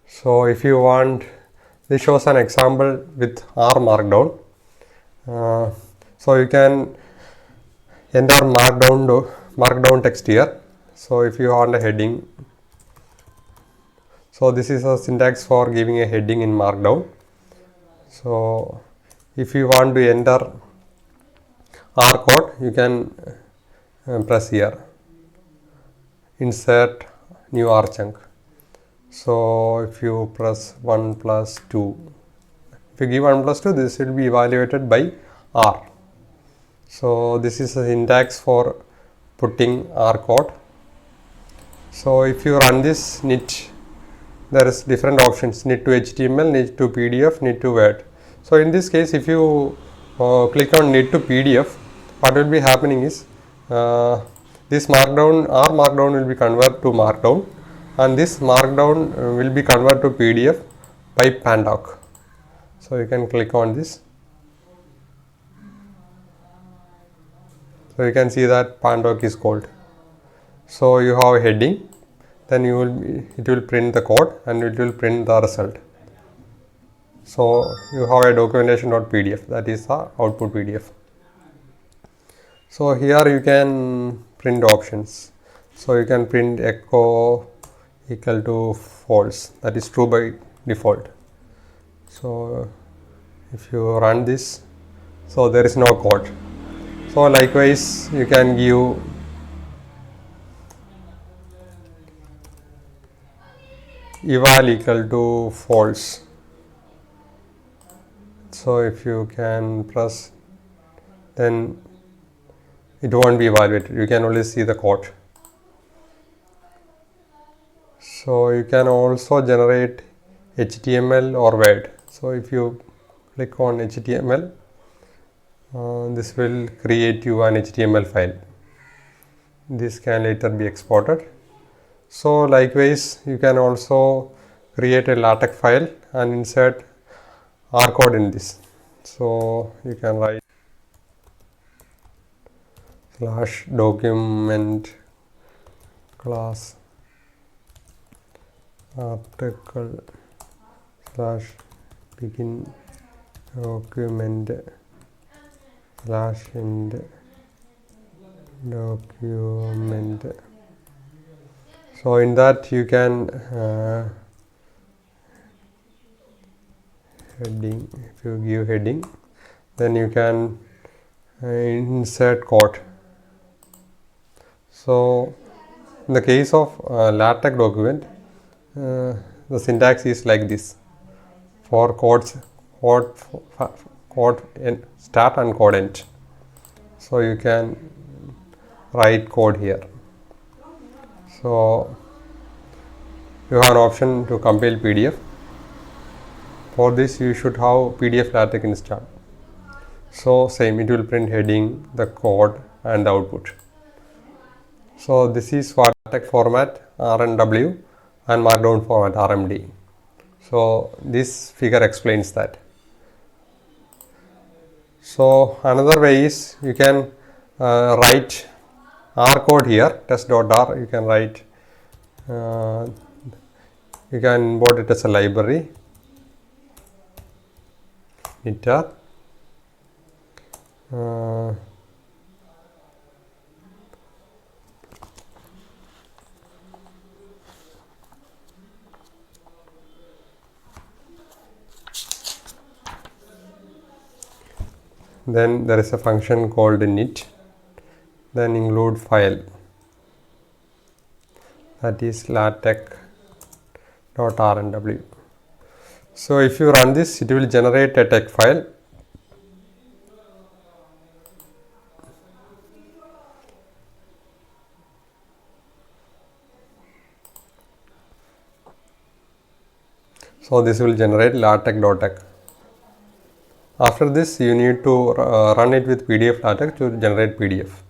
So if you want, this shows an example with R Markdown. So you can enter Markdown text here. So if you want a heading, so this is a syntax for giving a heading in Markdown. So if you want to enter R code, you can press here, insert new R chunk. So if you press 1 plus 2, if you give 1 plus 2, this will be evaluated by R. So this is a syntax for putting R code. So if you run this knit, there is different options: knit to HTML, knit to PDF, knit to Word. So in this case, if you click on knit to PDF, what will be happening is this Markdown, R Markdown will be converted to Markdown, and this Markdown will be converted to PDF by Pandoc. So you can click on this. So you can see that Pandoc is called. So you have a heading, then it will print the code and it will print the result. So you have a documentation.pdf, that is the output PDF. So here you can print options. So you can print echo equal to false, that is true by default. So if you run this, so there is no code. So likewise you can give eval equal to false. So if you can press, then it won't be evaluated, you can only see the code. So you can also generate HTML or Word. So if you click on HTML, this will create you an HTML file. This can later be exported. So likewise you can also create a LaTeX file and insert R code in this. So you can write /document class article /begin document /end document. So in that you can heading, if you give heading, then you can insert code. So in the case of LaTeX document, the syntax is like this: for code start and code end. So you can write code here. So you have an option to compile PDF. For this you should have PDF LaTeX installed. So same, it will print heading, the code and the output. So this is for LaTeX format RNW and Markdown format RMD. So this figure explains that. So another way is you can write R code here, test.r. You can write, you can import it as a library, Knitr. Then there is a function called knit, then include file, that is latex.rnw. So if you run this, it will generate a text file. So this will generate latex.tex. After this, you need to run it with PDF LaTeX to generate PDF.